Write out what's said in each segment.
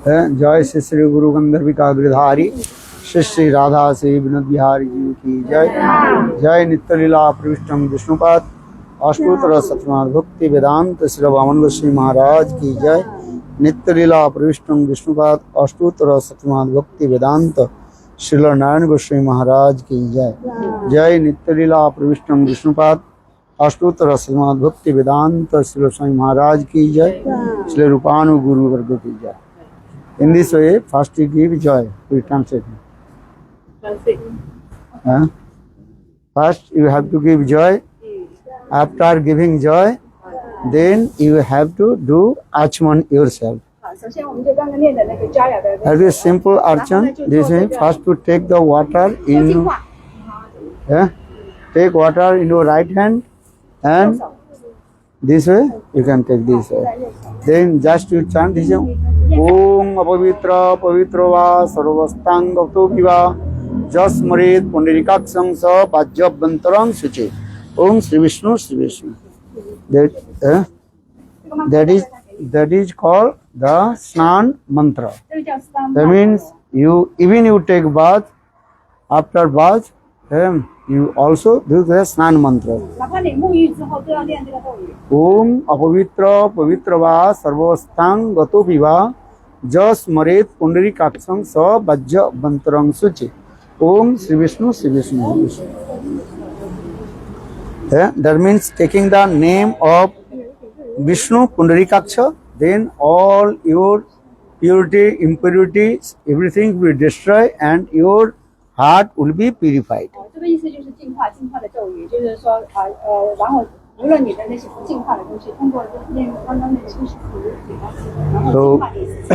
जय श्री श्री गुरु गंधर्विका गिरधारी श्री श्री राधा श्री विनोद बिहारी जी की जय। जय नित्य लीला प्रविष्टम विष्णुपाद अष्टोत्तर शतनाथ भक्ति वेदांत श्री वामन गोस्वामी महाराज की जय। नित्य लीला प्रविष्टम विष्णुपाद अष्टोत्तर शतनाथ भक्ति वेदांत श्री नारायण गोस्वामी महाराज की जय। जय नित्य लीला प्रविष्टम विष्णुपाद अष्टोत्तर शतनाथ भक्ति वेदांत श्री स्वामी महाराज की जय। श्री रूपानु गुरु वर्ग की जय। In this way, first you give joy. We translate. First you have to give joy. After giving joy, then you have to do archan yourself. That is simple archan. This way, first to take the water in. Take water in your right hand, and this way you can take this way. Then just you chant this way. ओम अपवित्र पवित्र वा सर्वस्थांगतो विवा जस्मरेत पुंडरीकाक्षं स पाज्यभ्यंतरं शुचि। ओम Shri Vishnu Shri Vishnu. That is called the snan mantra. That means you take bath. After bath, you also do the snan mantra. ओम अपवित्र पवित्र वा सर्वस्थांग गतो विवा जस मरेत पुंडरीकाक्षं स वज्र बंतरं शुचि। ओम Shri Vishnu Shri Vishnu. That means taking the name of Vishnu Pundarikaksha, then all your purity, impurities, everything will destroy and your heart will be purified. 这个意思就是净化的咒语，就是说然后无论你的那些不净化的东西，通过念刚刚那个清洗然后净化的意思。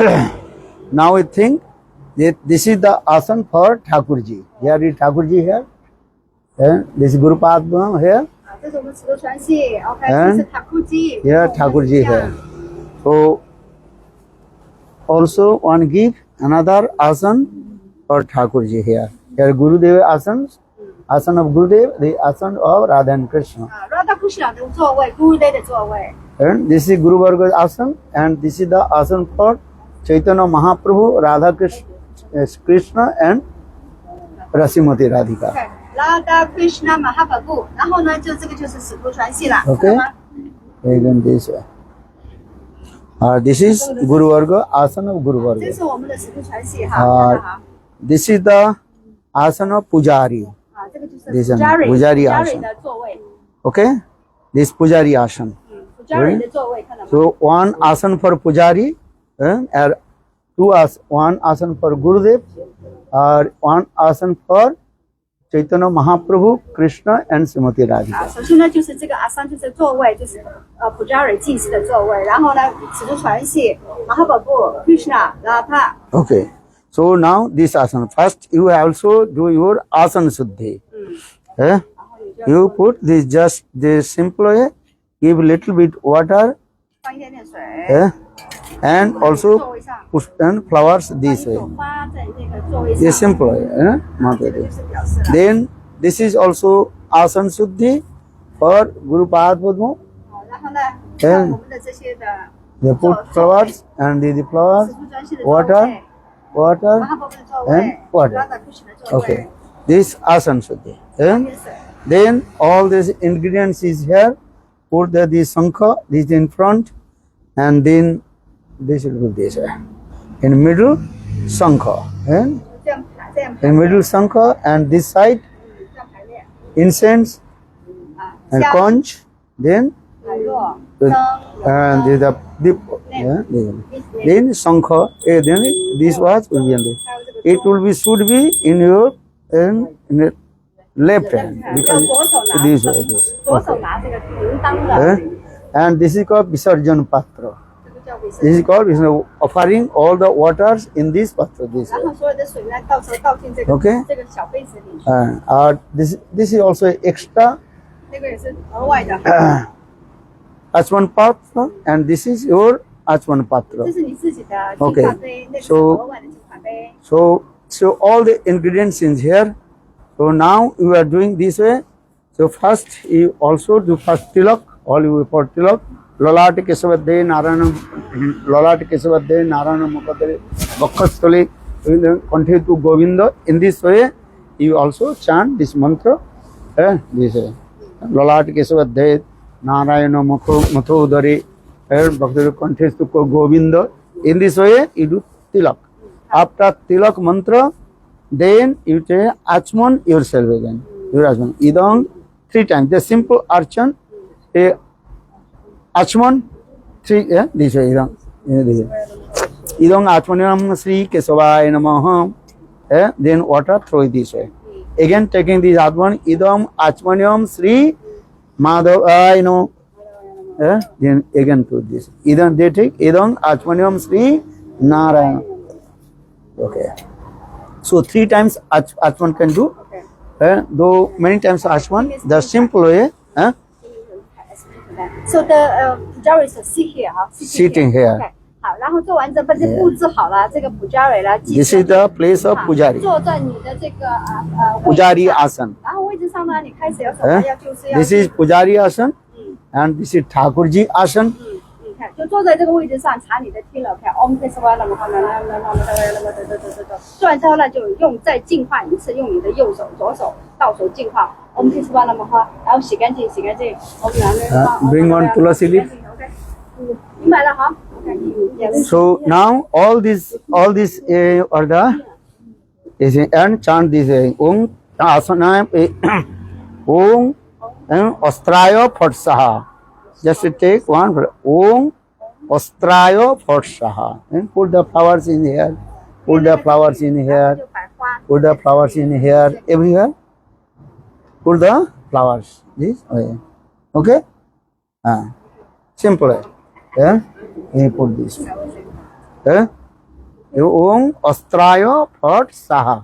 Now we think that this is the asana for Thakurji. Here is Thakurji here. This is Guru Padma here. 这是我们尺度传系 ，OK， 这是 Thakurji。Here Thakurji here. So also one give another asana for Thakurji here. Here Gurudev asana. Asana of Gurudev, the asana of Radha and Krishna. Radha Krishna 的座位 ，Gurudev 的座位。And this is Guru Varga asana, and this is the asana for Chaitanya Mahaprabhu, Radha Krishna and Rasimati Radhika. Radha Krishna Mahaprabhu， 然后呢，就这个就是尺度传系了。Okay. Again this way. This is Guru Varga asana of Guru Varga. 这是我们的尺度传系哈。This is the asana of Pujari. 这个就是 This is Pujari asana. 的座位。Okay. This Pujari asana. Pujari 的座位看到吗？ So one asana for Pujari, and one asana for Gurudev, or one asana for Chaitanya Mahaprabhu, Krishna and Srimati Radhika. 首先呢，就是这个阿桑就是座位，就是Pujari 祭司的座位。然后呢，尺度传系 Mahaprabhu, Krishna, Radha. Okay. So now this asana. First you also do your asana suddhi. You put this just this simple way, give little bit water, 放一点点水。 and also put flowers this way. 花在那个座位上。 This simple way. Not like this. Then this is also asana suddhi for Guru Padma. 然后呢，像我们的这些的 They put flowers and the flowers, water, and water. Okay. This asana suddhi. Then all these ingredients is here. Put the sankha, this in front, and then this will be this way. In middle, sankha. In middle sankha, and this side incense and conch. Then and the dip. Then sankha. Then this was will be in there. It will be should be in your in the left hand because this way. This. Okay. And this is called Visarjan Patra. This is called offering all the waters in this patra. This way. Okay. This is also extra. Achman Patra, and this is your Achman Patra. Okay. So all the ingredients in here. So now you are doing this way. So first you also do first tilak. All you for tilak. Lolate Kesavade Narayana Lolate Kesavade Narayana Mukadare Vakastole continue to Govinda. In this way, you also chant this mantra. This Lolate Kesavade Narayana Mathodare Bhakti continues to Govinda. In this way, you do tilak. After tilak mantra, then you take Achman yourself again. Your Achman. Idang 3 times. The simple archan. Achman 3. This way. Idang Achmanam Sri Kesavaya Namaha. Then water throw it this way. Again taking this Achman. Idam Achmanam Sri Madhavaya. Then again to this. Idang they take Idang Achmanam Sri Narayana. Okay. So 3 times Achman can do. Though many times Achman, the simple way. So the pujari is sit here, Sitting here. Okay. 好，然后做完这份是布置好了这个 pujari 了。 This is the place of Pujari. 坐在你的这个Pujari Asan. 然后位置上呢，你开始有什么要就是要 This is Pujari Asan. And this is Thakurji Asan. 你看，就坐在这个位置上，查你的听了，看 Om Kesavaya Namaha，做完之后呢，就用再净化一次，用你的右手、左手、倒手净化 Om Kesavaya Namaha，然后洗干净，洗干净。Bring on Tulasi leaf. 明白了哈。So now all this are the is and chant this Om Asana Om Astraya Phatsaha. Just take one Om Astraya Phatsaha. And put the flowers in here. Put the flowers in here. Put the flowers in here. Everywhere. Put the flowers. This way. Okay? Simple. You put this. Om Astraya Phatsaha.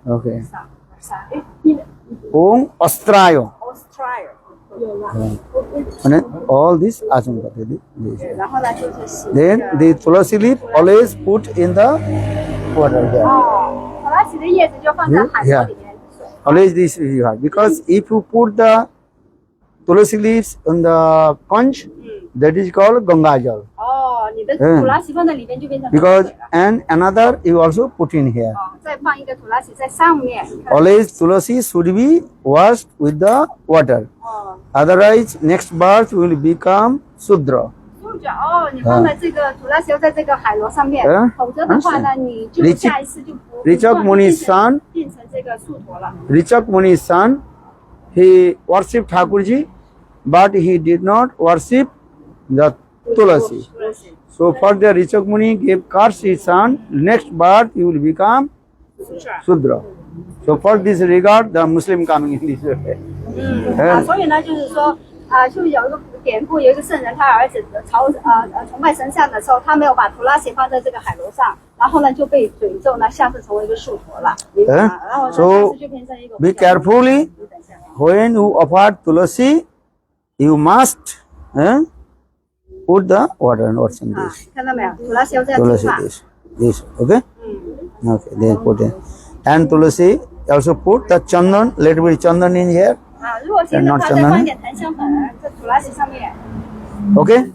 Okay. Om Astraya. And all this Ajam. Then the Tulasi leaf always put in the water here. Yeah. Always this is hard. Because if you put the Tulasi leaves in the conch, that is called Ganga Jal. Because and another you also put in here. Always Tulasi should be washed with the water. Otherwise, next birth will become Sudra. Richak Muni's son, he worshipped Thakurji, but he did not worship the Tulasi. So for the Richak Muni gave curse his son, next birth he will become Sudra. So for this regard, the Muslim coming in this way. 所以呢，就是说就有一个典故，有一个圣人，他儿子崇拜神像的时候，他没有把图拉西放在这个海螺上，然后呢就被诅咒呢，下次成为一个树陀了。然后呢，下次就变成一个。Be carefully when you offer Tulasi, you must put the water and what's in this. 看到没有？图拉西要这样 Tulasi 净化。 this, okay? Okay, then put it. And Tulasi also put the chandan, let me chandan in here. 如果行的话，再放一点檀香粉在图拉西上面。 Okay,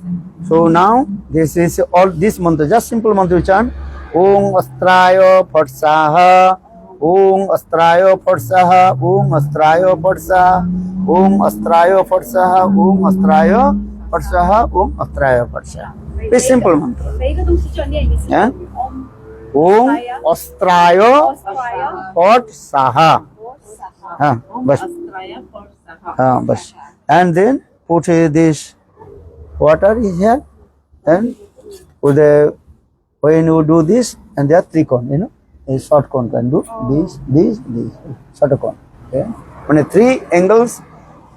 so now this is all this mantra, just simple mantra chant. Om Astraya Phatsaha, Om Astraya Phatsaha, Om Astraya Phatsaha, Om Astraya Phatsaha, Om Astraya Phatsaha, Om Astraya Phatsaha. Very simple mantra. 每一个东西就念一次。 Om Astraya Phatsaha. Bas. Bas. And then put this water is here, and with the when you do this, and there are 3 cone, you know, a short cone can do this, short cone. Okay, when 3 angles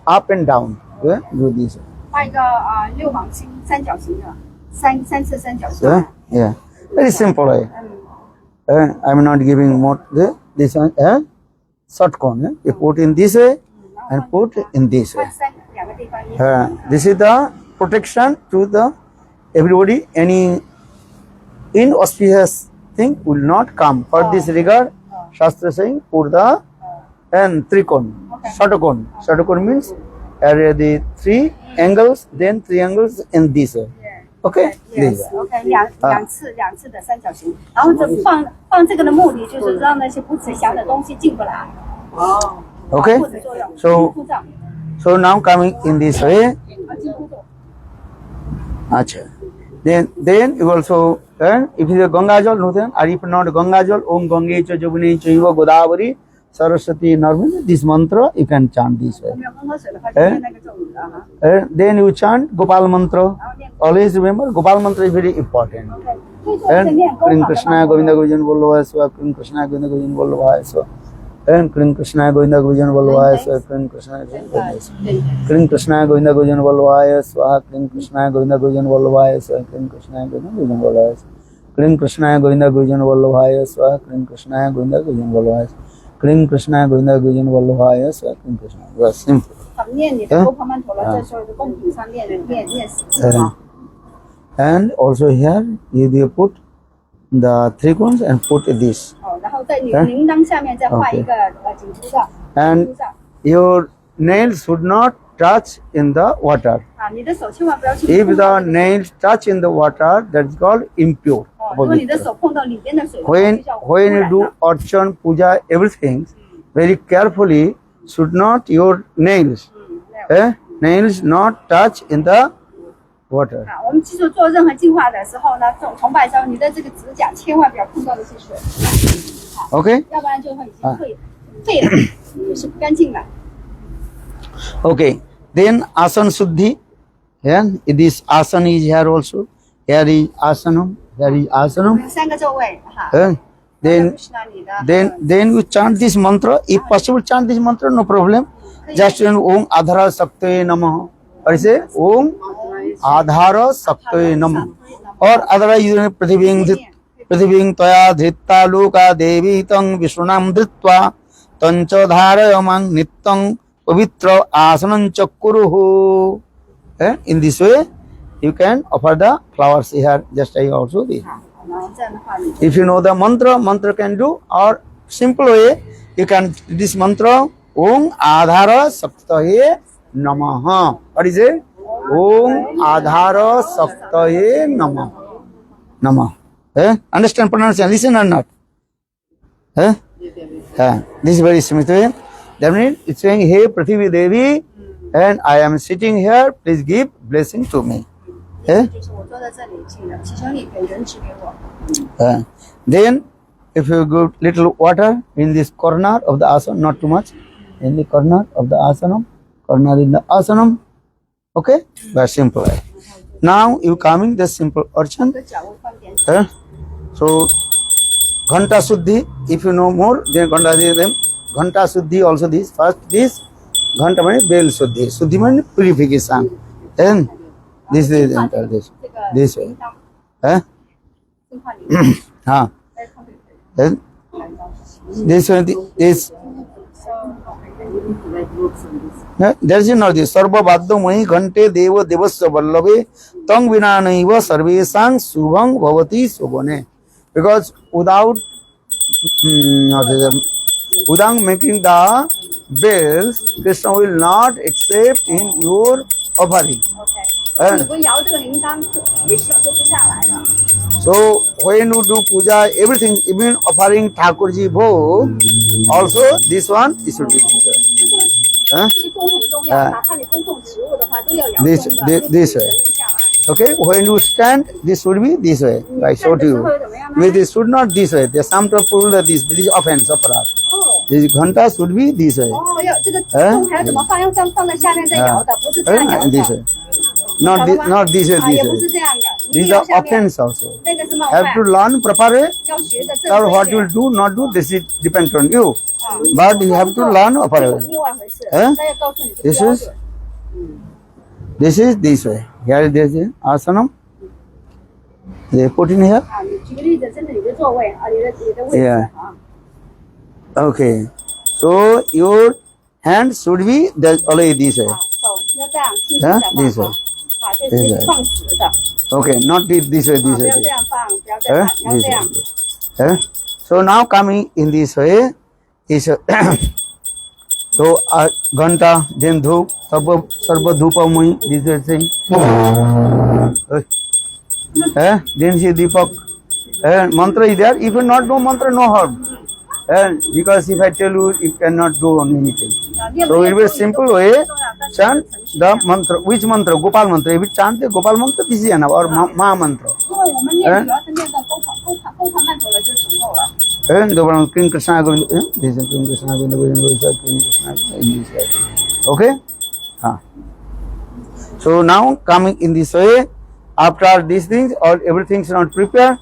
up and down, okay, do this. 画一个6芒星三角形的，三次三角形。 Yeah, very simple. I'm not giving more this one. Short cone. You put in this way and put in this way. 两个地方。 This is the protection to the everybody. Any inauspicious thing will not come. For this regard, Shastra saying put the and tricone, short cone. Short cone means add the 3 angles, then 3 angles in this way. Okay, this Yes, way. OK，两次的三角形，然后这放这个的目的就是让那些不慈祥的东西进不来， Okay, 护的作用， so 护障， so now coming in this way. 金箍咒。 Acha. Then you also if it is Ganga Jal, no then, or if not Ganga Jal, Om Gange Cha Jamune Chaiva Godavari Saraswati Narmada. This mantra you can chant this way. 没有喝水的话，就念那个咒语了哈。 Then you chant Gopal mantra. Always remember Gopal mantra is very important. 所以说是 And 念勾 Krim 好的 Krishna 嘛。 Govinda Govinda Bolvaya Swa, Krim Krishna Govinda Govinda Bolvaya Swa. And Krim Krishna Govinda Govinda Bolvaya Swa, Krim Krishna Govinda Swa. Krim Krishna Govinda Govinda Bolvaya Swa, Krim Krishna Govinda Govinda Bolvaya Swa, Krim Krishna Govinda Govinda Bolvaya Swa. Krim Krishna Govinda Govinda Bolvaya Swa, Krim Krishna Govinda Govinda Bolvaya Swa. Krim Krishna Govinda Govinda Bolvaya Swa, Krim Krishna. That's simple. 好，念你的勾盘曼陀罗，在所有的贡品上念10次。 And also here you put the three cones and put this. 哦，然后在你的铃铛下面再画一个紧箍咒。 And your nails should not touch in the water. 啊，你的手千万不要去 If 碰 the 到。 nails touch in the water, that's called impure. 哦，如果你的手碰到里边的水的话，就 When 叫污 when you 染 do 的。 archan, puja, everything, very carefully should not your nails, 没有 nails not touch in the water. 啊，我们记住做任何净化的时候呢，这种崇拜的时候，你的这个指甲千万不要碰到这些水， Okay? 要不然就会已经废了，也是不干净的。 Okay. Then asan suddhi. Yeah, this asan is here also. Here is asanam. Here is 我 asanam. 们有3个座位哈。 Then 是那里的。 then you chant this mantra. If possible, chant this mantra, no problem. Just in Om Adhara Saktaye Namah. Or say Om Adhara Saktaye Namah. Or otherwise you Prithiving Toya Dhritta Loka Devi Tang Vishnunam Dhritva Tancha Dharayamang Nittang Pavitra Asanam Chakkuruhu. In this way, you can offer the flowers here. Just I also did. 然后这样的话，你 If you know the mantra can do, or simple way, you can this mantra Om Adhara Saptaye Namaha. What is it? Om Adhara Saptaye Namaha. Namah. Understand pronunciation? Listen or not? This is very simple way. That means it's saying, Hey Prithivi Devi, and I am sitting here, please give blessing to me. 就是我坐在这里，请祈求你给人指给我。 Then, if you give little water in this corner of the asana, not too much, in the corner of the asanam, corner in the asanam, okay? Very simple. Now you coming the simple 这 archan. 个角位放点。 So, Ghanta Suddhi, if you know more, then Ghanta Suddhi also this. First this, Ghanta means Bel Suddhi. Suddhi means purification. Then, this is enter this way. 净化里。 Then, this one, this. There is no this. Sarva Bhaddo Mani Ghante Deva Devasya Vallabhe Tang Vinanaiva Sarvesang Subhang Bhavati Subhane. Because without making the bells, Krishna will not accept in your offering. OK，你不摇这个铃铛，一手就不下来了。 So when you do puja, everything, even offering Thakurji Bhog, also this one, this should be this way. 这个钟很重要，哪怕你供奉植物的话，都要摇钟的。 This way. 下来。 Okay, when you stand, this should be this way. I showed you. With this should not this way. There's some people that this is offense aparat. 哦。 This ghanta should be this way. 哦，要这个钟还要怎么放？要这样放在下面再摇的，不是这样摇的。 This way. Not this way, 啊，也 this 不是 way. 这样的。 These 你 are 摇下面， offense also. 那个是冒 Have 犯 to，learn properly. 要学的正 Or 确 what 一 you 点。 do, not do, this is depends on you. 啊 But you have to learn properly. 另外一回事。 哎 他要告诉你这个 This 标 is 准。 this is this way. Here this is asanam. They put in here. 啊，你举个例子，这是你的座位啊，你的位置 Yeah. 啊。 Okay. So your hand should be only this way. 啊，手要这样轻轻的放 This way. 啊，这是放直的， Okay, not this way, 啊， this 不 way. 要这样放，不要这样，你要 This 这样。 way. So now coming in this way is So Ghanta, then Dhup, Sarva Dhupamai, this is the thing. Then see Deepak. Mantra is there. If you not know mantra, no harm. Because if I tell you, you cannot do on anything. So it will be simple way. Chant the mantra. Which mantra? Gopal mantra. If you chant the Gopal mantra, this is enough. Or Ma mantra. And King Krishna Govinda. This is King Krishna Govinda. King Krishna. Okay. So now coming in this way, after these things, all everything is not prepared.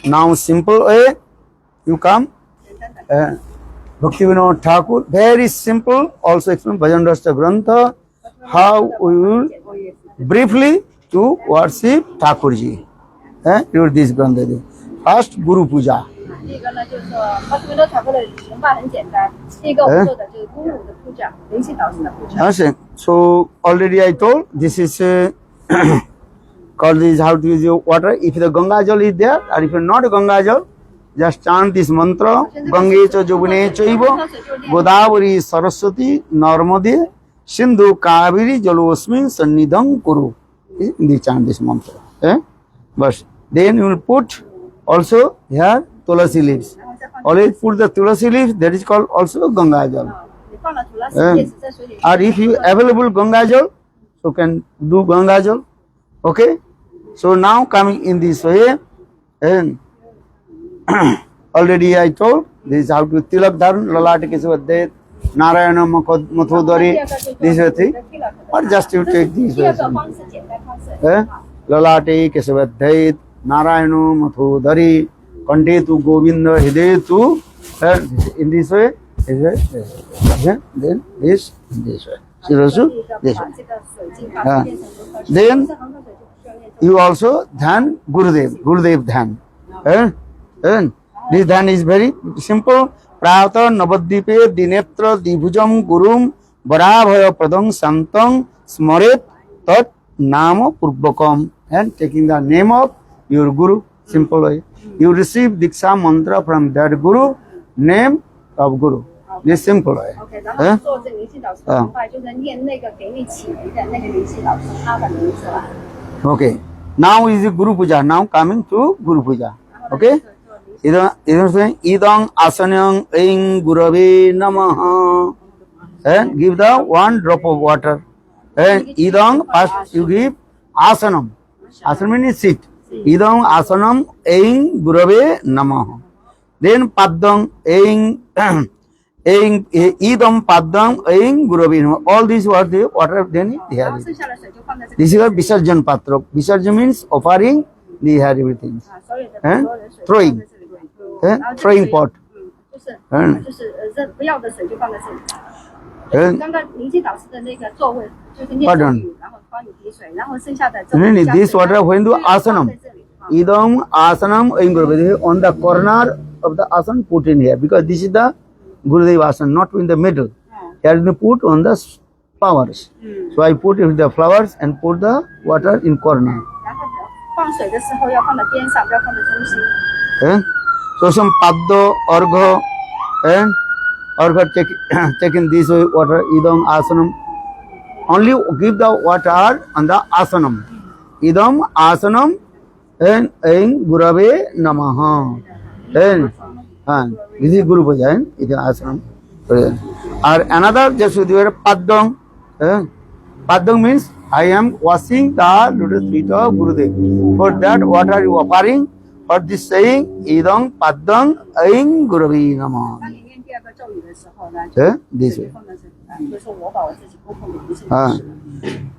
Now simple way, you come. Bhaktivinoda Thakur, very simple, also explain Bhajan Rasa Grantha, how we will briefly to worship Thakurji. Read this Grantha. First, Guru Puja. So already I told, this is called this how to use your water. If the Ganga Jal is there, or if not Ganga Jal, just chant this mantra. Gange cha Jumne chaiva Godavari Saraswati Narmade Sindhu Kaveri Jalosmin Sannidham Kuru. They chant this mantra. But then you will put also here Tulasi leaves. Always put the Tulasi leaves, that is called also Ganga Jal. Or if you available Ganga Jal, so can do Ganga Jal. Okay. So now coming in this way, and already I told this is how to Tilak Dharun, Lalate Kesavadde, Narayana Mathodari, this is thing. Or just you take this way. Lalate Kesavadde, Narayana Mathodari, Kandetu Govinda Hidetu, in this way, then this way. Seriously, this way. Then you also dhyan Gurudev dhyan. This dhyan is very simple. Prayata Navadvipe Dinetra Dibhujam Gurum Varabhaya Pradam Santam Smaret Tat Nama Purvakam. And taking the name of your Guru, simple way. You receive Diksha mantra from that Guru, name of Guru. This simple way. Okay. Now is the Guru Puja. Now coming to Guru Puja. Okay. Idang asanang aing gurave namaha. And give the one drop of water. And idang, first you give asanam. Asanam means sit. Idang asanam aing gurave namaha. Then paddang aing idam paddam aing gurave namaha. All these were the water, then they have it. This is a Visarjan Patra. Visarjan means offering, they have everything. Throwing. Throwing pot. Pardon. This water when do asanam. Idam asanam aing gurave. On the corner of the asan put in here. Because this is the Gurudev asan, not in the middle. Here you put on the flowers. So I put in the flowers and put the water in corner. So some paddo, orgho, and orgho taken this way water, idam asanam. Only give the water on the asanam. Idam asanam and aing gurave namaha. And this is Guru Puja, and it is asanam. Or another just with your paddong. Paddong means I am washing the lotus feet of Gurudev. For that, what are you offering? For this saying, idang paddang aing guravi nama. This way.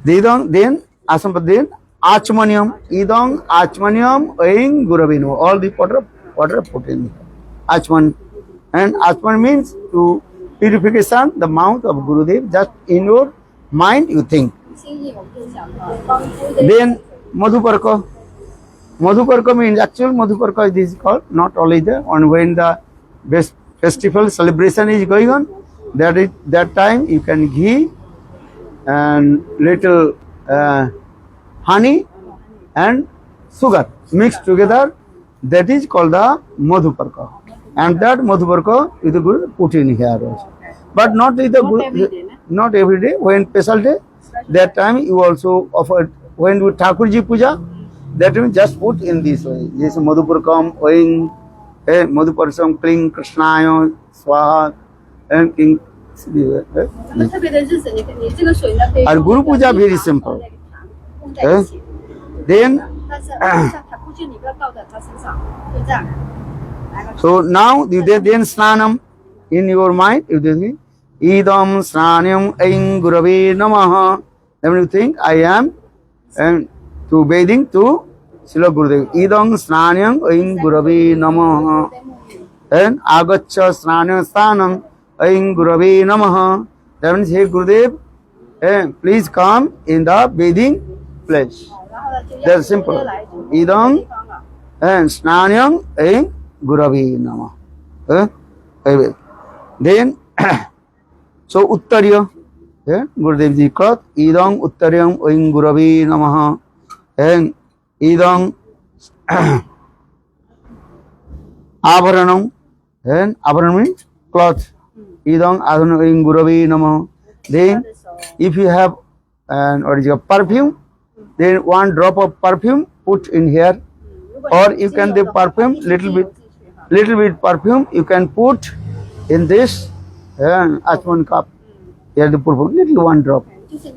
Then asampad achmaniam, idang achmaniam aing guravi nama. All the water put in. Achman. And achman means to purification, the mouth of Gurudev, just in your mind you think. Then Madhuparka. Madhuparka means actual Madhuparka is called, not only there, on when the best festival celebration is going on, that time you can ghee and little honey and sugar mixed together, that is called the Madhuparka. And that Madhuparka is good put in here also. But not with the Not every day, ne? not every day. When special day, that time you also offer. When with Thakurji puja, that time just put in this way. This Madhupurkam, Oing, Madhupursam, Kling, Krishnaya, Swaha, and King. 咱们特别的日子，你这个水呢可以 And Guru Puja very simple. 供在一起， Then 但是像塔估计你不要倒在他身上，就这样。来个 so now you then snanam in your mind. You think idam snanam aing gurave namaha. Then you think I am and to bathing to Srila Gurudev. Idam snanam aing gurave namaha. And agacha snanam stanam aing gurave namaha. That means hey Gurudev, please come in the bathing place. 然后呢就 That's simple. 来就 Idam 地方了。 and snanyam aing gurave nama. Then so uttarya, Gurudev ji cloth idam uttaryam aing gurave namaha, and idam abharanam, and abharanam means cloth. Idam adhanam aing gurave namaha. Then if you have an original perfume, then one drop of perfume put in here. Or you can do perfume little bit perfume you can put in this Achman cup. Here the perfume little one drop. 就是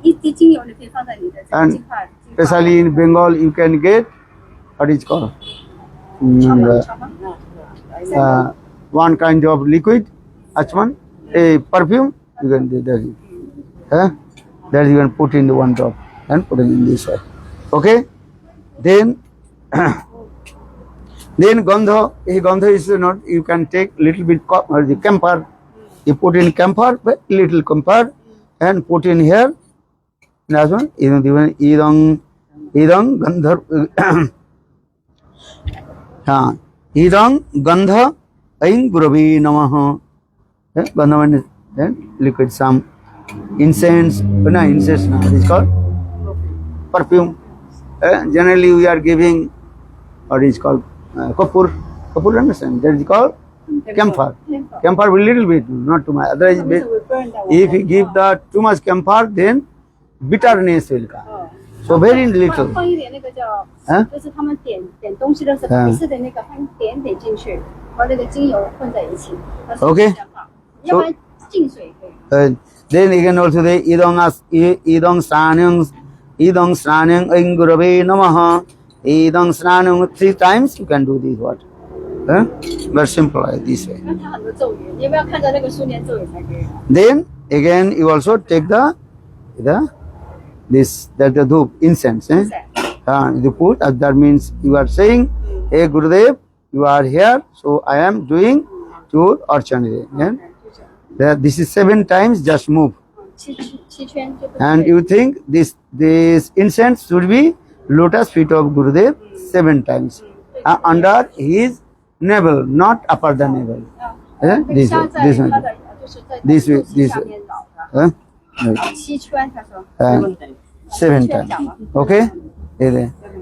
一滴精油，你可以放在你的这个 And 净化。 especially in Bengal you can get what is called one kind of liquid Achman, a perfume you can do that. That you can put in the one drop and put it in this way. Okay, then then gandha, is not, you can take little bit the camphor, you put in camphor, but little camphor and put in here. Last one, idang gandha, idang gandha aing gurave namaha. Gandha means then liquid, some incense, incense now it is called perfume. Generally we are giving what is called kapur. Kapur, understand? That is called camphor. Camphor will little bit, not too much. Otherwise, if you give the too much camphor, then bitterness will come. So very little. 放一点那个叫，就是他们点东西的时候，美式的那个放一点点进去，和那个精油混在一起。 Okay. 要不然净水可以。 Then again also the idang snanyam aing gurave namaha. Idang snanyam 3 times you can do this what? Very simple like this way. 因为它很多咒语，你要不要看着那个书念咒语才可以？ Then again you also take the dhoop incense. You put that means you are saying, hey Gurudev, you are here, so I am doing your archana. This is 7 times, just move. 七圈就不 And you think this incense should be lotus feet of Gurudev 7 times under his navel, not upper the navel. This way, this way. 就是在 This way, this 下 way. 面绕的。 7圈，他说。 7 times. Okay?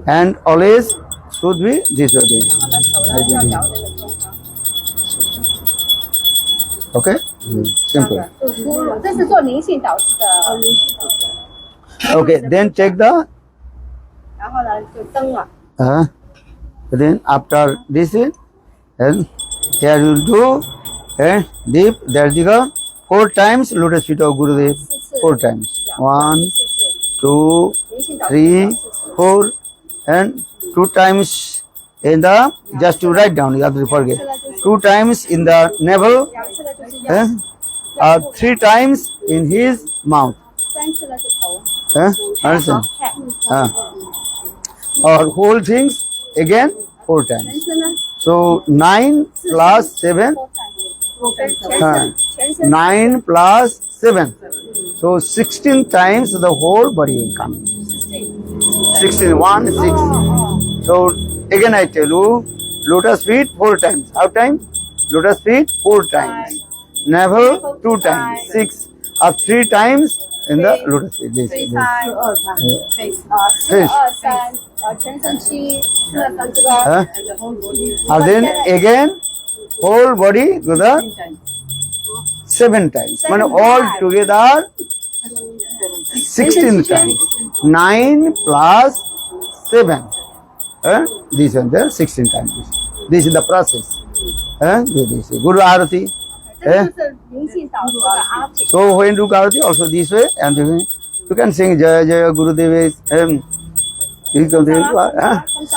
And always should be this way. 他们手呢要摇这个钟哈。 Okay? Simple. 这是做灵性导师的。 Okay, then take the 然后呢就灯了。 then after this and here you will do deep there you go 4 times lotus feet of Gurudev 4 times 1 2 3 4 and 2 times in the just to write down you have to forget 2 times in the navel 2次呢就是腰， 3 times in his mouth 3次呢是头。 understand head or whole things again 4 times 全身呢？ so 9 plus 7 全身 9 plus 7 so 16 times the whole body will come 16 1 6 so again I tell you lotus feet 4 times how times lotus feet 4 times navel 2 times 6 or 3 times in the lotus feet this, 3 this. times 4 2 3全身7 4 3这个 And then again whole body to the 7 times. Man, all together 16 times. 9 plus 7. This and there 16 times. This is the process. This is Guru Arati. 这就是灵性导师的阿体。 So when do Arati, also this way, and you can sing Jaya Jaya Gurudev. Sri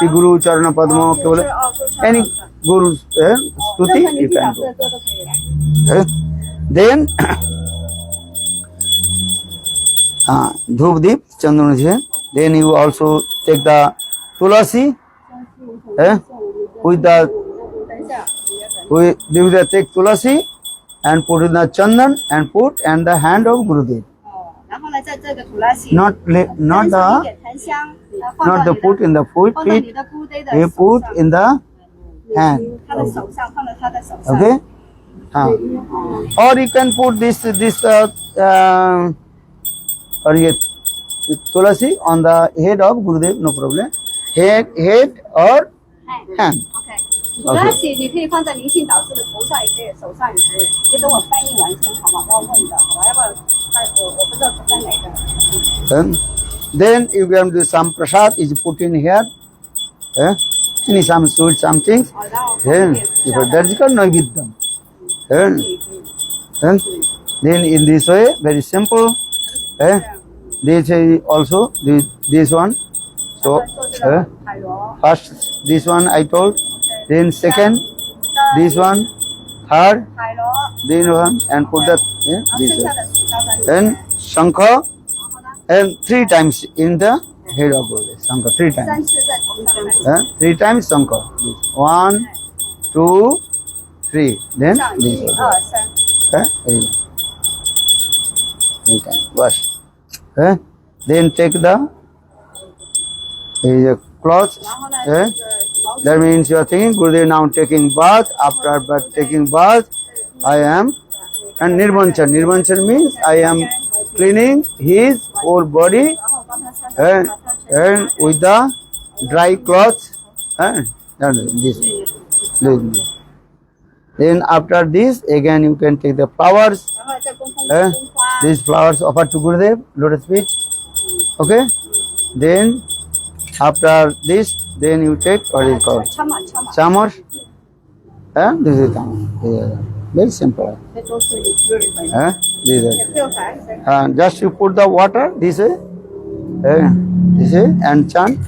Guru Charana Padma. Any Guru Stuti you can do. Then Dhupdeep Chandana. Then you also take the Tulasi with the take Tulasi and put in the Chandan and put and the hand of Gurudev. 然后呢，在这个土拉西 Not the 一点檀香，放到 not the 你 put 的 in the 放到你 feet. 的姑爹的 You 手 put 上， in the hand. 他的手上，放到他的手上。 Okay. Or you can put this or Tulasi on the head of Gurudev, no problem. Head or 哎 hand. OK，土拉西你可以放在灵性导师的头上，也可以，手上也可以。你等我翻译完先，好吗？我要问的，好吧？要不然我不知道翻哪个。 Then you can do some prasad is put in here. Any some sweet something. 好，然后 Then that is called Naividyam. Then in this way, very simple. This is also this one. So 做这个海螺， first this one I told. Then second this one. Third 海螺， this one and put that 然后 this 剩下 way. 的水倒在里面。 Then Shankha and 3 times in the head of Gurudev. Shankha 3 3 times. 次在头上， 3 times Shankha. 1, 2, 3. Then 上 this 1、 one. 2、3。 Okay, wash. Then take the cloth. 然后呢，这个毛 That means you are thinking, Gurudev now taking bath. After taking bath, I am. And Nirvanchan. Nirvanchan means I am cleaning his whole body 然后帮他擦擦， and with the dry cloth. And this. Then after this, again you can take the flowers. 然后再供奉樱花。 These flowers offered to Gurudev, lotus feet. Okay. Then after this, then you take what is called 참아 참아。 chamar. This is chamar. Very simple. 这都是日本。 This is. 不用烦， Just you put the water this way, this way, and chant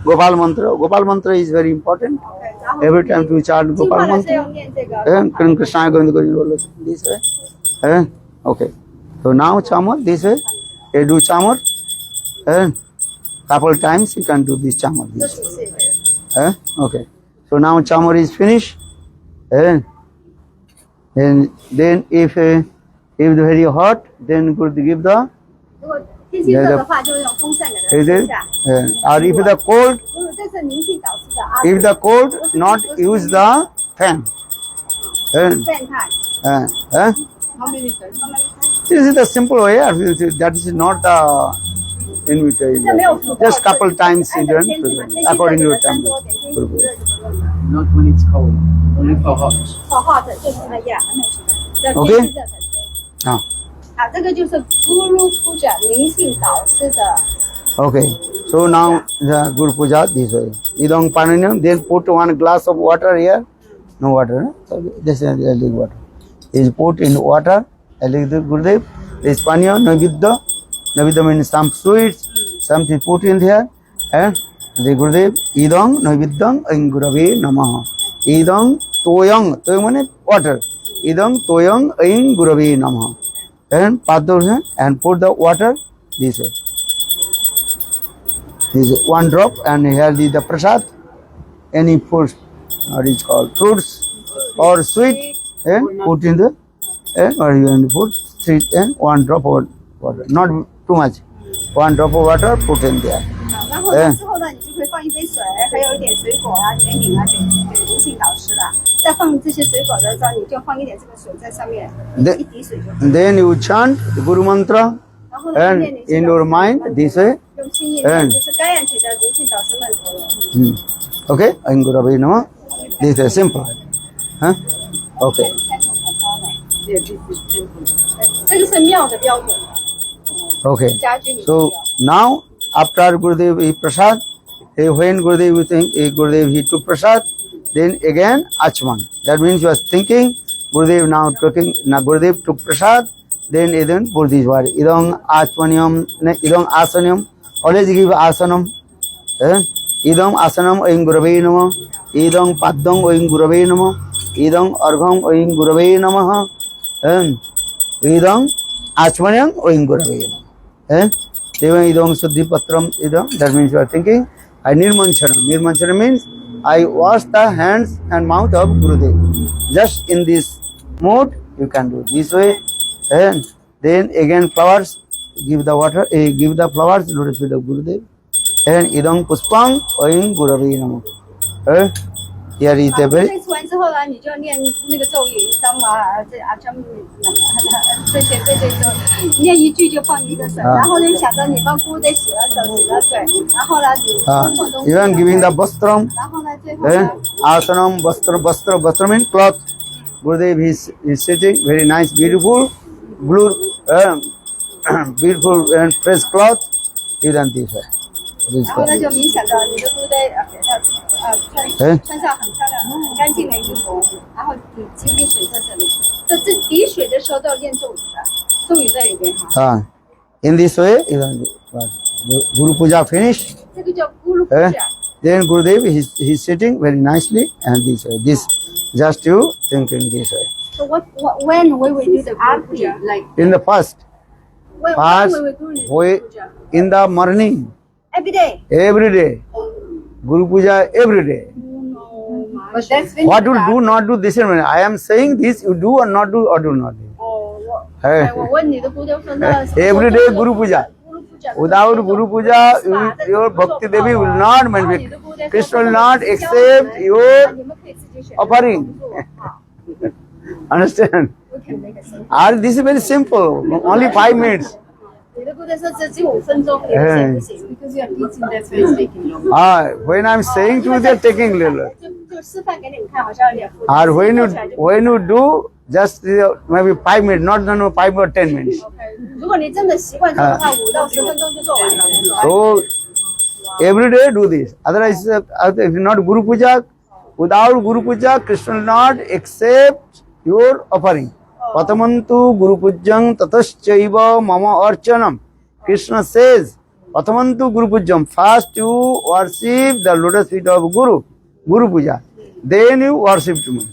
Gopal mantra. Gopal mantra is very important. 然后 Every time to chant 净 Gopal 化的是 mantra. 要念这个。 Krishna Govinda Govinda this way. Okay. So now chamar this way. You do chamar. Couple times you can do this chamar. 这 This 是 way. Okay. So now chamar is finished. And then if very hot, then good give the. 如果天气热的话，就用风扇给它 Is 吹 it? 下。 Or if the cold, 如果这是灵性导师的阿 if the cold, not use the fan. 赞叹。 How many times? This is the simple way. That is not the invitation. 这没有辅导。 Just couple times you 按照 done 天气嘛，天气 according to 热 your 就扇 temper. 多点，天气不热就不用了。 Not when it's cold, only for hot. 好好的就是那样，还没时间。这 OK 天气热才吹。 Ah, 好，这个就是 Guru Puja 灵性导师的。 okay. So now the Guru Puja this way. Idang Pananyam, then put 1 glass of water here. No water. So this is liquid water. Is put in water. Liquid Gurudev. This Panya, Navidya. Navidya means some sweets. Something put in there. And the Gurudev. Idang Navidyam Aing Gurave Namaha. Idang Toyang. Toyang means water. Idang Toyang Aing Gurave Namaha. And Padurha and put the water this way. This is 1 drop and here is the prasad. Any food, or is called fruits or sweet, and put in the or you can put 3 and 1 drop of water, not too much. 1 drop of water put in there. 好，然后呢之后呢，你就可以放一杯水，还有一点水果啊、甜品啊，给灵性导师了。在放这些水果的时候，你就放一点这个水在上面，一滴水就好。 Then you chant the Guru mantra 然后呢， and 念灵性 in 导 your 师 mind 们 this way. 用心意念，就是该让起的灵性导师们头了。 Okay, Aing Gurave Namaha. This is simple. Okay. 开口很高呢。这个是庙的标准， Okay. 家居里面 So now after Gurudev he prasad, when Gurudev you think Gurudev he took prasad, then again Achman. That means you are thinking Gurudev now Gurudev took prasad, then put these words. Idam Achmanyam, idam asanam. Always give asanam. Idam asanam oing Gurave namah. Idam paddam oing Gurave namah. Idam argham oing Gurave namah. Idam Achmanyam oing Gurave namah. Devam idam suddhi patram idam. That means you are thinking. I nirmanchanam. Nirmanchanam means I wash the hands and mouth of Gurudev. Just in this mode you can do this way. And then again flowers. Give the water. Give the flowers to the feet of Gurudev. And idam puspang oing Gurave namah. Here is the very. 这吃完之后呢，你就念那个咒语，当嘛这阿张这些就念一句就放一个水，然后呢想着你帮姑爹洗了手洗了水，然后呢你动动。Even giving the vastram. 然后呢最后呢。 Asanam vastra means cloth. Gurudev is sitting very nice, beautiful, blue, beautiful and fresh cloth. Even this way. 然后呢，就冥想着你的姑爹穿上很漂亮、很干净的衣服，然后你几滴水在这里。这滴水的时候都要念咒语的，咒语在里边哈。In this way, even Guru Puja finished. 这个叫咕噜puja。 Then Gurudev he's sitting very nicely and this way. This just you thinking this way. So when we will do the guru puja? Like In the first, when we will do the we, guru puja? in the morning, Every day. every day, Guru Puja every day. But that's when What you do not do this. I am saying this, you do or not do or do not do. 我问你的姑爹说那 Every day Guru Puja. Without Guru Puja, your Bhakti Devi will not manifest. Krishna will not accept your offering. Understand? And this is very simple. Only 5 minutes. 你的姑爹说这只有5分钟，也不行不行。Because you are teaching that's why it's taking long. When I am saying to you, they are taking little. 就示范给你们看，好像有点复杂。 Or when you do, just maybe 5 minutes, not 5 or 10 minutes. 如果你真的习惯做的话，5到10分钟就做完了。 So every day do this. Otherwise, if not Guru Puja, without Guru Puja, Krishna will not accept your offering. Patamantu Guru Pujjam tataschaiva mama archanam. Krishna says, Patamantu Guru Pujjam. First you worship the lotus feet of Guru Puja. Then you worship to me.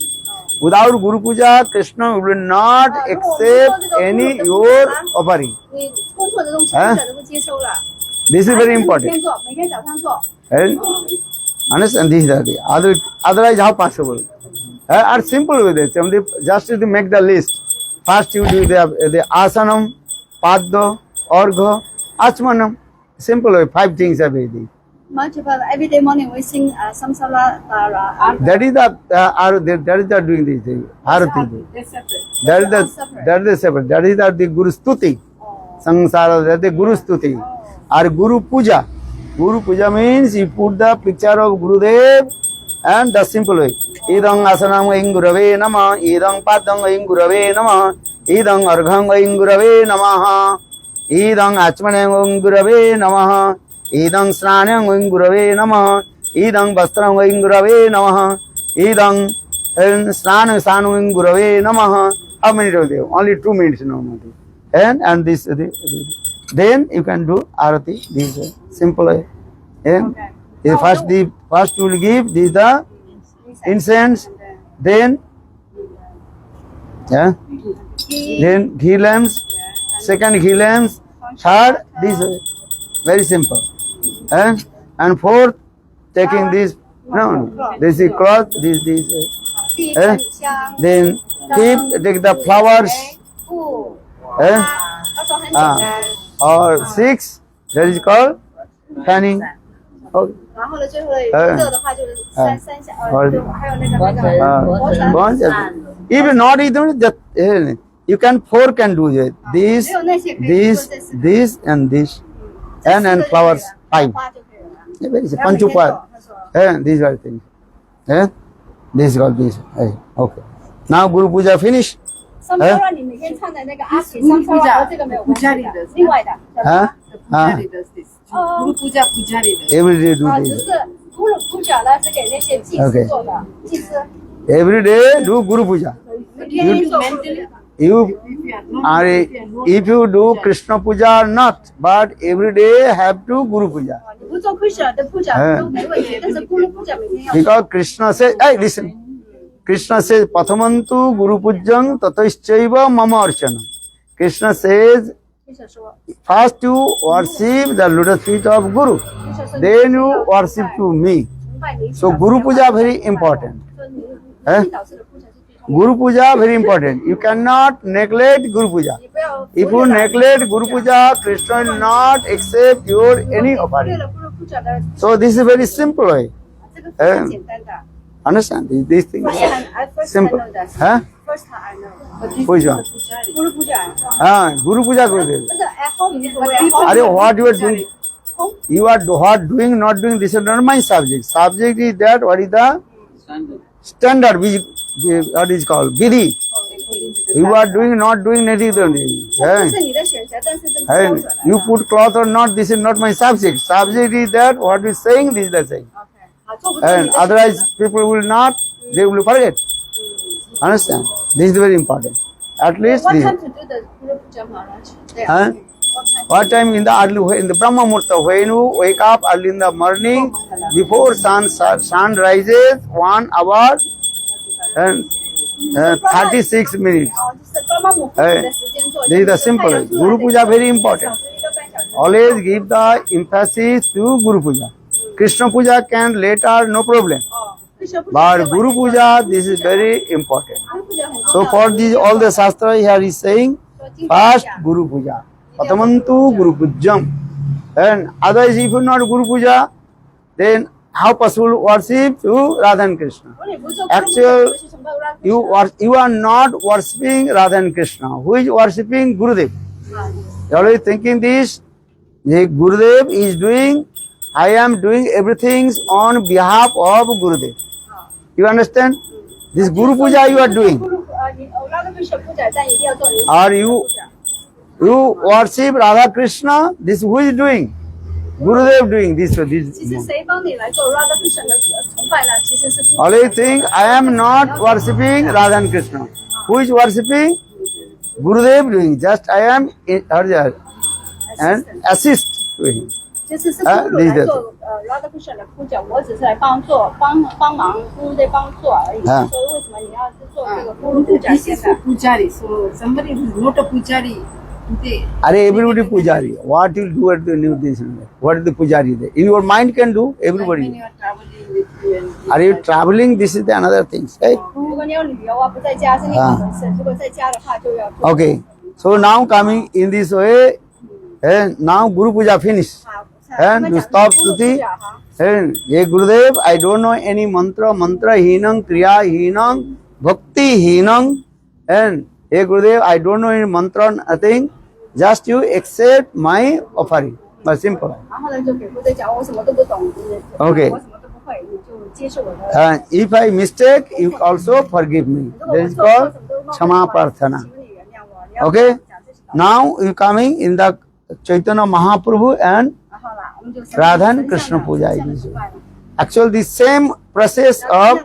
Without Guru Puja, Krishna will not accept any your offering. 你功课的东西根本都不接收了。 This is very important. 每天早上做。 And understand this is the idea. Otherwise, how possible? Are simple with it. Just to make the list. First you do the asanam, padda, argha, achmanam. Simple way. 5 things are very easy. Much about every day morning we sing samsara. That is the doing this thing. Arati. That is the separate. That is the Guru Stuti. Sangsara, that is the Guru Stuti. Or Guru Puja. Guru Puja means you put the picture of Gurudev and the simple way. Idang asanam oing Gurave namah. Idang paddam oing Gurave namah. Idang argham oing Gurave namah. Idang achmanam oing Gurave namah. Idang snanam oing Gurave namah. Idang vastram oing Gurave namah. Idang snanam oing Gurave namah. How many do they have? Only 2 minutes normally. And this, then you can do arati this way. Simple way. And first you will give this the incense, then then ghee lamps, second ghee lamps, third this way. Very simple. And fourth taking this this is cloth, this way. Then take the flowers. Or 6, that is called fanning. Okay. 然后呢，最后热的话就是3下，还有那个扇。 Even not even that you can 4 can do it. This, and this, and flowers 5. Very simple. Panchupa. These are things. This is called this. Okay. Now Guru Puja finished. 桑超让你每天唱的那个阿喜桑超和这个没有关系的，另外的。啊 Pujari does this. Guru Puja Pujari does. every day do 只 this 是咕噜puja呢是给那些祭司做的，祭司。 every day do Guru Puja 天天做咕噜。 you If you are not, are if you do Krishna Puja or not but every day have to Guru Puja 你不做 Krishna 的 puja 都没问题，但是咕噜 puja 每天要做。 because Krishna says hey listen Krishna says pathamantu Guru Pujyam tataschaiva mama archana Krishna says 接着说， first you worship the lotus feet of Guru 接着说 then you worship to me 崇拜你。 so Guru Puja very important 说你导师的 puja 是最重要的。 Guru Puja very important you cannot neglect Guru Puja 你不要 if you neglect Guru Puja Krishna will not accept your any 为 offering 了咕噜 puja 的， so this is very simple way 这个非常简单的。 understand these things First time I simple know that. huh First time I know. but this Which is one? the Pujari. Guru puja. Guru Puja Guru Dev 不是 at home 你不会 But at home. Are what you are doing you are what doing not doing this is not my subject subject is that what is the Standard. standard which what is called vidhi you are doing not doing native 这 yeah. 是你的选择，但是这个标 And 准来 you 的。 put cloth or not this is not my subject subject is that what is saying this is the saying OK，好，做不做你 and 的选择 otherwise people will not they will forget understand this is very important at least What this time to do the Guru puja Maharaj? There. Huh? What time? What time in the early in the Brahma Murta when you wake up early in the morning before sun rises 1 hour and 36 minutes 哦，就是帮忙母父的时间做。 this is the simple way. Guru Puja very important 1个半小时。 always give the emphasis to Guru Puja Krishna Puja can later no problem 哦，Krishna puja but Guru Puja this is very important Guru puja 很重 so 要 for this all the Shastra here is saying 说经 first Guru Puja Patamantu Guru Pujyam and otherwise if you not Guru Puja then how possible worship to Radha and Krishna 如果你不做 Actual- 不是崇拜乌拉 you are not worshipping Radha and Krishna who is worshipping Gurudev you are always thinking this the Gurudev is doing I am doing everything on behalf of Gurudev you understand this Guru Puja you are doing 你乌拉的 Krishna puja 但一定要做你 are you worship Radha Krishna this who is doing Gurudev doing this 其实谁帮你来做乌拉的 Krishna 的崇拜呢？其实是 always think I am not worshipping Radha and Krishna who is worshipping Gurudev doing just I am and assist to him 其实是咕噜来做Radha Krishna 的 puja， 我只是来帮忙咕噜在帮做而已。所以为什么你要是做这个咕噜 puja This 现 is 在 for Pujari. So somebody who is not a Pujari, they Are everybody Pujari what you do at the new this what is the Pujari there in your mind can do like when everybody you are traveling with you and are you traveling this is the another thing right 如果你有旅游啊，不在家是另一回事。如果在家的话，就要做。 okay so now coming in this way and now Guru Puja finish 好， and you stop Stuti and ye Gurudev I don't know any mantra hinam kriya hinam bhakti hinam and ye Gurudev I don't know any mantra nothing just you accept my offering but simple 然后呢，就给部队讲，我什么都不懂， OK 我什么都不会，你就接受我的。 and if I mistake you also forgive me 如果 that 我 is 做错 called 什么都冒 Kshama 犯的话 Prarthana 请你原谅我。你要 okay 讲这些道理 now you coming in the Chaitanya Mahaprabhu and 然后啦，我们就 Radha and Krishna Puja is is actually the same process of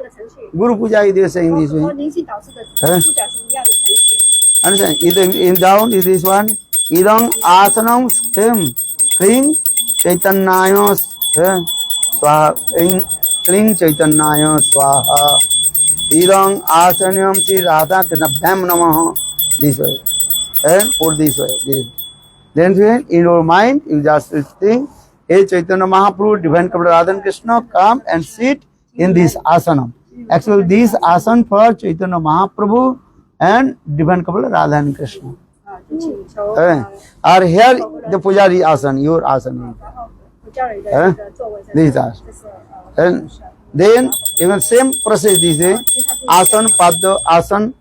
Guru Puja is saying this 和 way 灵性导师的puja是一样的程序。 understand in down is this one idam asanam stem kling chaitanyaya swaha kling chaitanyaya swaha idam asanam Sri Radha Krishna bham namah this way and put this way then in your mind you just think hey Chaitanya Mahaprabhu divine couple Radha and Krishna come and sit in this asanam actually this asan for Chaitanya Mahaprabhu and divine couple Radha and Krishna 就请求 are here the Pujari asan your asan 然后puja的这个座位在 this 这 asan 这是 and then even same process this is asan padda asan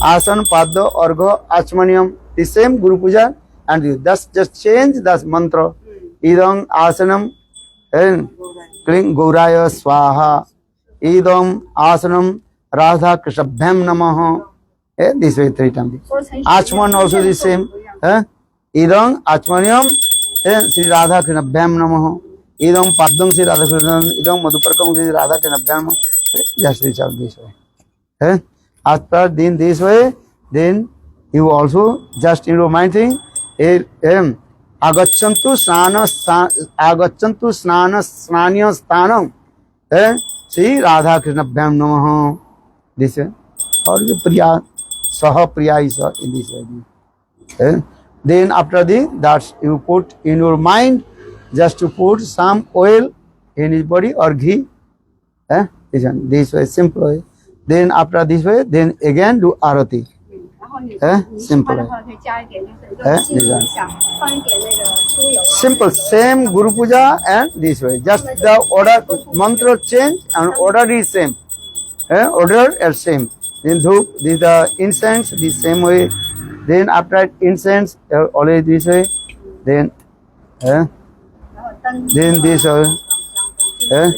asan padda argha achmaniam the same Guru Puja and you just change the mantra idam asanam and kling gauraya swaha idam asanam Radha Krishna bham namah This way 3 times. 说成 Achman also the same. Idam Achmaniam Sri Radha Krishnabhyam Namaha. Idam Padam Sri Radha Krishna. Idam Madhuparkam Sri Radha Krishnabhyam Namaha. Just reach out this way. After then this way, then you also just in your mind think Agachantu Snana Snanya Stanam Sri Radha Krishnabhyam Namaha. This way. Or the Priya Saha Priya is in this way. Then after that you put in your mind just to put some oil in his body or ghee. This way, simple way. Then after this way, then again do arati. 然后你喜 simple 欢的话可以加一点，就是心里想放一点那个酥油。 Simple, same Guru Puja and this way. Just the order, mantra change and order is same. Order is same. Then dhuk, this the incense, this same way. Then after incense, always this way. Then, 然后灯 then this way. 灯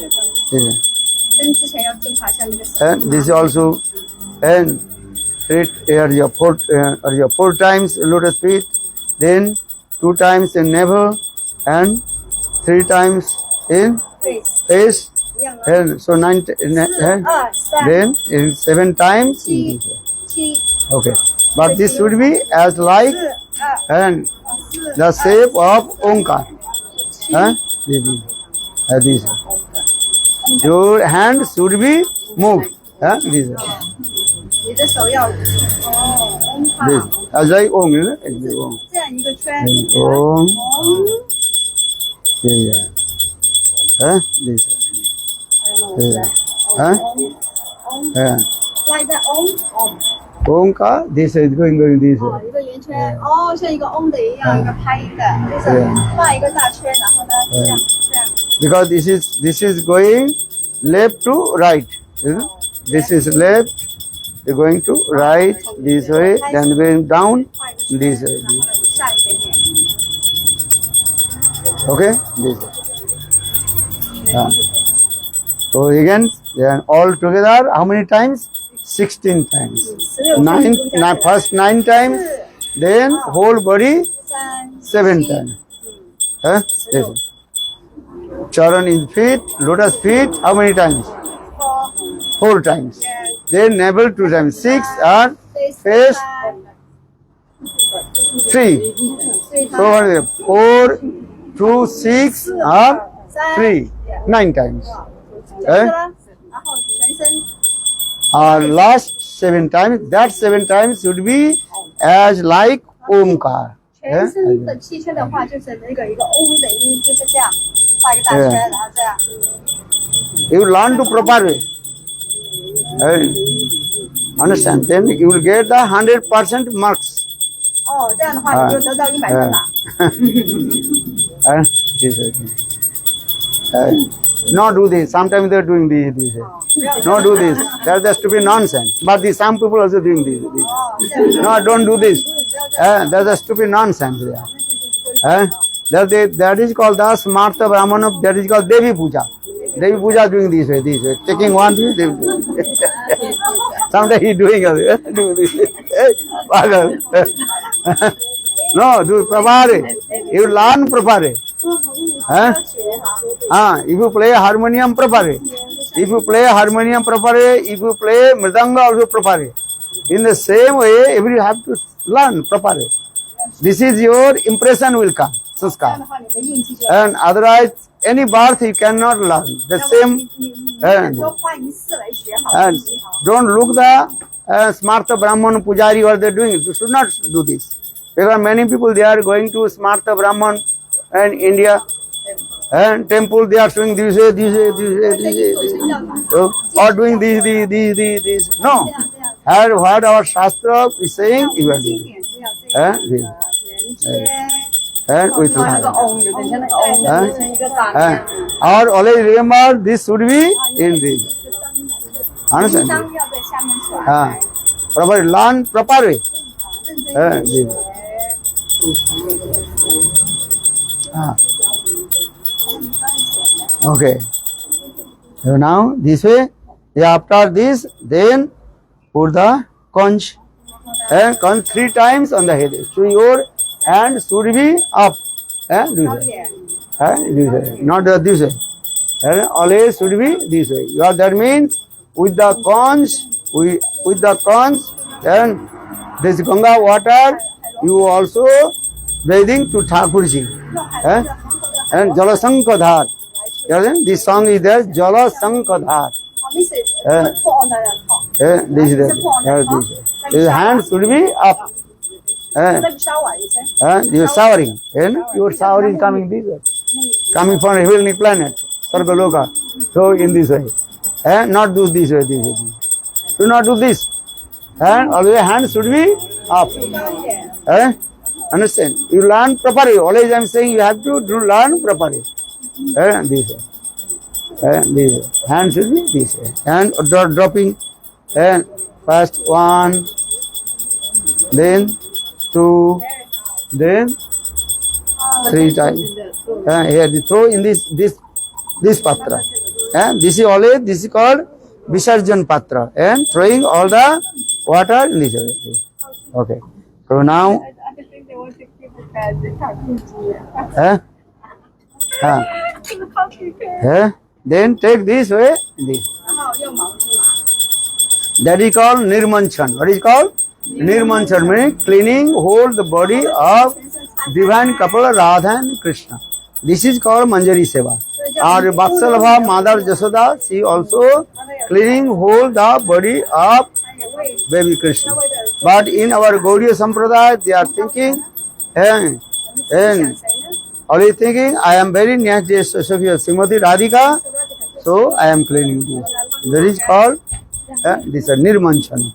This. 之前要净化一下那个手。 And this also, and it your 4 times lotus feet, then 2 times in navel, and 3 times in 对， face, 一样啊。 and so 9, 4、2、3、 then in 7 times in this way. 7、 Okay, but this should be as like 4、2、 and 4、 the shape of Omkar. This way. Your hand should be moved. This way. 你的手要嗡 This 哈， as like Om, you know? As like Om. 这样一个圈。 Om. 嗡， Yeah. This way. Yeah. 嗡， Yeah. like the 嗡嗡。 Omkar, this is going this 哦， way. 一个圆圈，哦，像一个嗡的一样，一个拍音的，就是画一个大圈，然后呢，这样这样。 Because this is going left to right. This is left. You're going to right this way, then going down 画一个圈， this way. 然后呢下一点点。 Okay, this way. So again, then all together, how many times? 16 times. 16 First 9 times, then whole body 3、 7 times. This way. Charan in feet, lotus feet, how many times? 4 times. Then navel 2 times. 6 and face 3. So 4, 2, 6 and 3. 9 times. 然后全身 Last 7 times, that 7 times should be as like Omkar. 全身的气圈的话，就是那个一个嗡的音，就是这样画一个大圈，然后这样。 You learn to proper way. Understand? Then you will get the 100% marks. 哦，这样的话你就得到100分了。 This way. Not do this. Sometimes they are doing this. Not do this. That's the stupid nonsense. But some people also doing this. No, don't do this. That's a stupid nonsense. That is called the Smarta Brahmana. That is called Devi Puja. Devi Puja doing this way. Taking one thing, they do. Sometimes he doing this. No, do properly. You learn properly. If you play harmonium properly, if you play harmonium properly, if you play mridanga also properly, in the same way, you have to learn properly. This is your impression will come, 这样 sanskar. 的话，你的印记就 And otherwise, any birth you cannot learn. The same. 都换一次来学好 And 学好。 don't look the Smarta Brahman Pujari what they are doing. You should not do this. Because many people they are going to Smarta Brahman and India and temple they are showing this way, or doing this. No. And what our Shastra is saying, you are 经 doing. 典是要这样 This. 圆圈。 And with 那个 heart. 嗡，有点像那个嗡，变成一个大 And our always remember this should be in this. Understand? 当要在下面出来， Proper learn proper way. 认真学。 Okay. So now this way. After this, then put the conch. and conch 3 times on the head. So your hand should be up. This way. This way. Not this way. Always should be this way. That means with the conch, and this Ganga water, you also bathing to Thakurji. And Jalasankadhar. This song is there, Jalasankadhar. This is his hand should be up. You showering. Your shower is coming this way. Coming from heavenly planet, Sargaloka. So in this way. Not do this way. Do not do this. And always hand should be up. Understand? You learn properly. Always I am saying you have to learn properly. This way. This way. Hand should be this way. And dropping. First 1, then 2, then 3 times. Here they throw in this patra. This is called Visarjan patra. And throwing all the water in this way. Okay. So now. Then take this way. This. That is called Nirmanchan. What is called? Nirmanchan means cleaning whole the body of divine couple Radha and Krishna. This is called Manjari Seva. Our Vatsalabha Mother Jasoda, she also cleaning whole the body of baby Krishna. But in our Gaudiya Sampradaya, they are thinking, and only thinking, I am very near to Sophia Srimati Radhika, so I am cleaning this. That is called this is Nirmanchana.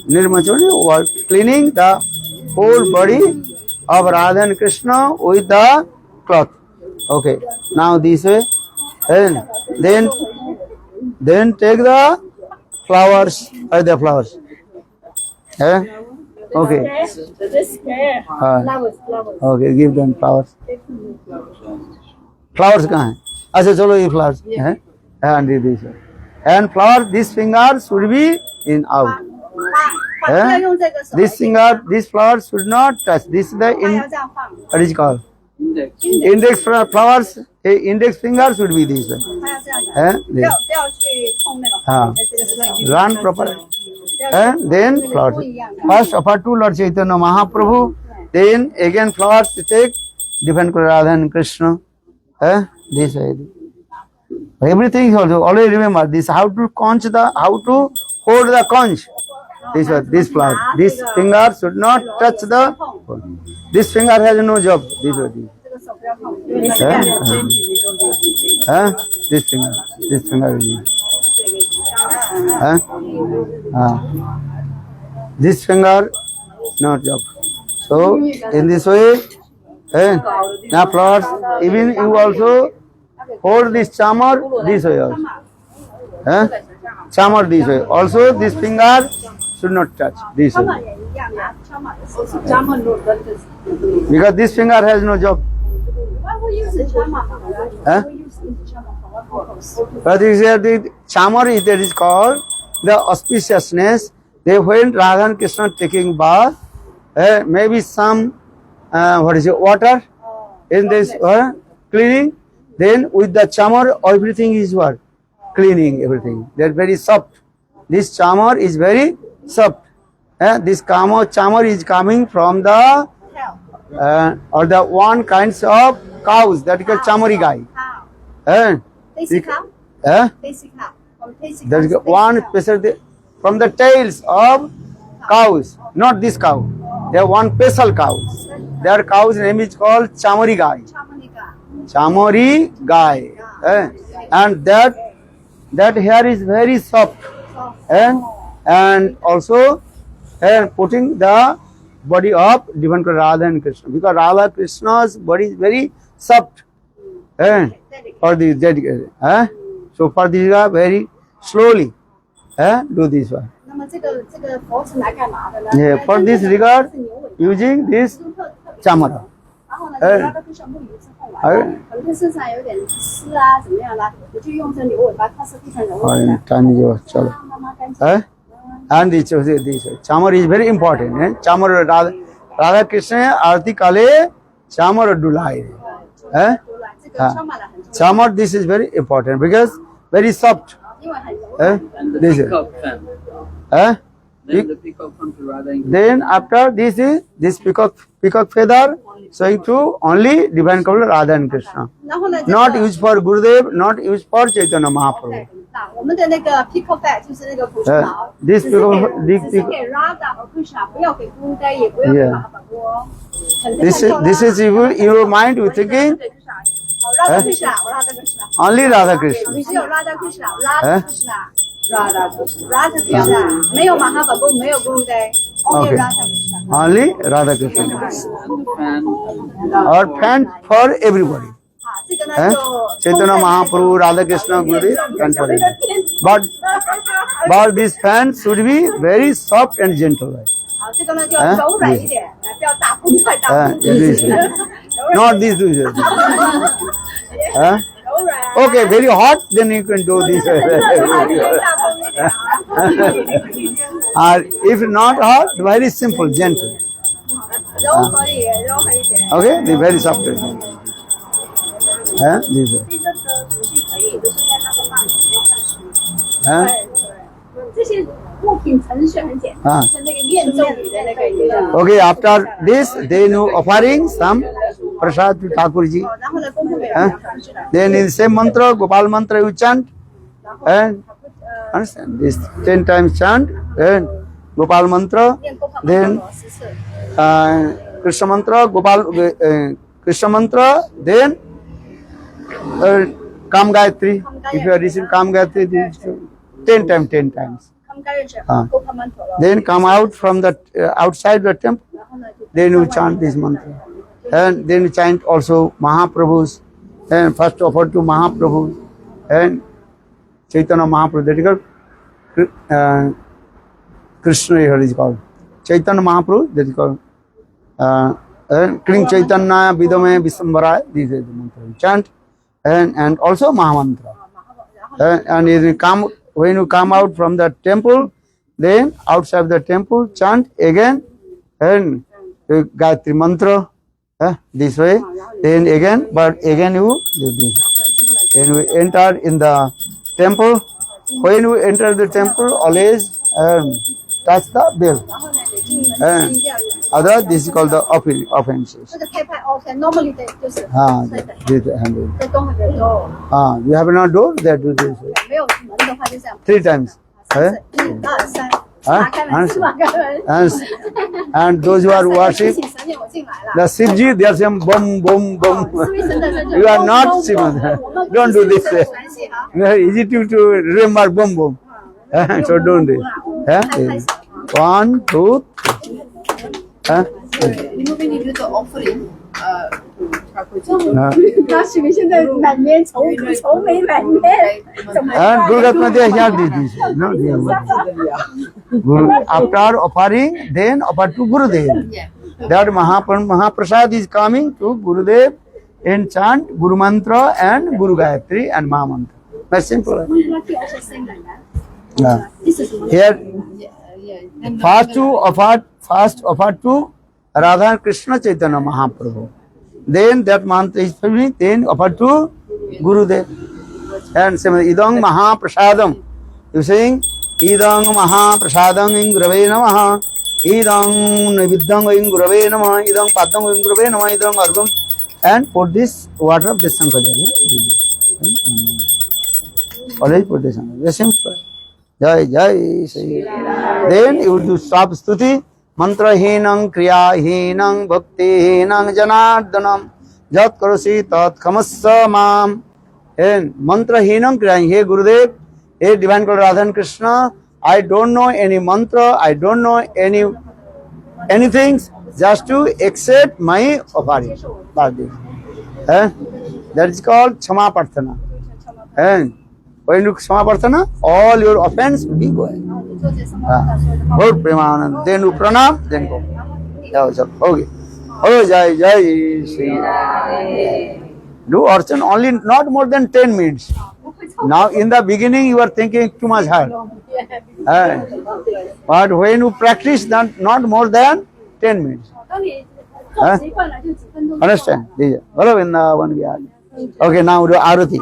Nirmanchana was cleaning the whole body of Radha and Krishna with the cloth. Okay, now this way. And then take the flowers. The flowers. Okay. Okay, give them flowers. Flowers कहाँ हैं? अच्छा चलो ये flowers हैं. And this. And flower, this finger should be in out. This finger, this flower should not touch. This is the what is it called? Index flowers. Index finger should be this way. Run proper. Then flowers. First offer to Lord Chaitanya Mahaprabhu. Then again flowers to take. Different Radha and Krishna. This way. Everything is also always remember this. How to hold the conch. This way, this flower. This finger should not touch the. This finger has no job. This way. This finger. This finger will be. This finger, not job. So in this way, now flowers. Even you also hold this chamar this way also. Chamar this way. Also this finger should not touch this way. Because this finger has no job. But the chamar is that is called the auspiciousness. They when Radha and Krishna taking bath, maybe some water in this cleaning. Then with the chamar, everything is what? Cleaning everything. They're very soft. This chamar is very soft. This chamar is coming from the or the one kinds of cows that is called chamari gai. Basic cow? Basic cow. There is one special from the tails of cows, not this cow. There are one special cow. Their cow's name is called chamari gai. Chamari gai. And that hair is very soft. And also putting the body of different Radha and Krishna. Because Radha Krishna's body is very soft. For this dedicated. So for this very slowly do this one. For this regard, using this chamara. And this chamar is very important. Chamar Radha Krishna Arati Kale chamar dulai. 这个充满了很重要， Chamar, this is very important because very soft. 因为很柔软。 And the This is. peacock fan. Eh? Then the peacock come to Radha and Then after this is this peacock feather showing to only divine couple Radha and Krishna. 然后呢，这个 Not used for Gurudev, not used for Chaitanya Mahaprabhu. 对，那我们的那个 peacock bag 就是那个古树毛， this 只是给 peacock- 只是给 Radha 和 Krishna， 不要给孤呆，也不要给 Yeah. 马哈巴波。 This is your mind you thinking Radha Krishna, Radha Krishna， only Radha Krishna. 只有 Radha Krishna，Radha Krishna，Radha Krishna，Radha Krishna， 没有马哈巴波，没有孤呆 ，only Okay. Radha Krishna。 Only Radha Krishna. the fan. Or fan for everybody. 好，这个呢就 Chaitanya Mahaprabhu, Radha Krishna, Gurudev, fan for everybody. But this fan should be very soft and gentle. 好，这个呢就要柔软一点，不要大风太大风。 This. Not this. 柔软。 Okay, very hot, then you can do this. 大风一点啊。 Or if not hot, very simple, gentle. 柔和一点，柔和一点。 Okay, the very soft. This way. 这个程序可以，就是在那个棒子要看书。 Huh? 这些物品程序很简单，是那个念咒语的那个一样。 Okay, after this, then you offering some prasad to Thakurji. 然后呢，功夫没有两分之的。 Then in same mantra, Gopal mantra you chant. And understand this 10 times chant. And Gopal mantra. 念功夫 Then 10次。 Krishna mantra, Krishna mantra. Then Kam Gayatri. If you are receiving Kam Gayatri, this 10 times. 他们刚认识啊功夫曼陀罗， Then come out from the outside the temple. 然后呢就 Then you chant this mantra. And then you chant also Mahaprabhu's. And first offer to Mahaprabhu. And Chaitanya Mahaprabhu. That is called Krishna here is called. Chaitanya Mahaprabhu, that is called Kling Chaitanya Vidame Visambara. This is the mantra. You chant. And also Mahamantra. And when you come out from the temple, then outside the temple, chant again and Gayatri mantra this way. Then again, but again you do this. Then you enter in the temple. When you enter the temple, always touch the bell. 然后呢你进门是一定要有。 Otherwise, this is called the offenses. 这个太拍 OK normally 的就是 This handle. 在东海的时候， You have no door, they do this way. 没有门的话就这样。 3 times. 1、2、3，打开门，打开门。 And those who are 请 worship 神念我进来了。 the Shivji, they are saying boom, boom, boom. 思维神的人就 You are not 嗡 Shiva. 我们不 Don't do 是 this 神 way. 传系啊。 Very easy to remember boom, boom. So don't do it. 1, 2, 3. When you do the offering, Thakurji, 那许明现在满面愁眉满面，怎么 And Guru Ratmadya here did this. No, Guru, after offering, then offer to Gurudev. yeah. That Mahaprasad is coming to Gurudev and chant Guru Mantra and Guru Gayatri and Maha Mantra. Very simple. Yeah. Here, And first offer to Radha and Krishna Chaitanya Mahaprabhu. Then that mantra is finished, then offer to Gurudev. And similarly, Idang Mahaprasadam. You saying, Idang Mahaprasadam in Gurave Namaha. Idang Nividdang in Gurave Namaha. Idang Padam in Gurave Namaha. Idang Argam. And put this water of this Sankajal. Always put this Sankajal. Very simple. Jai Jai Shri. Then you do stop stuti. Mantra hinang kriya hinang bhakti hinang janardanam jat karosi tat khamassa mam. And mantra hinang kriya. Hey Gurudev, hey Divine Lord Radha and Krishna, I don't know any mantra, I don't know anything, just to accept my offering. That is called Kshama Prarthana. And when you Kshama Prarthana, all your offense will be going. Lord Premanand, then you pranam, then go. Okay. Oh, Jai Jai Shri. Do archan only not more than 10 minutes. Now in the beginning you are thinking too much hard. But when you practice, not more than 10 minutes. 当你做习惯了，就几分钟就够了。 Understand? Bolo Vrindavan Vihari. Okay, now do Arati.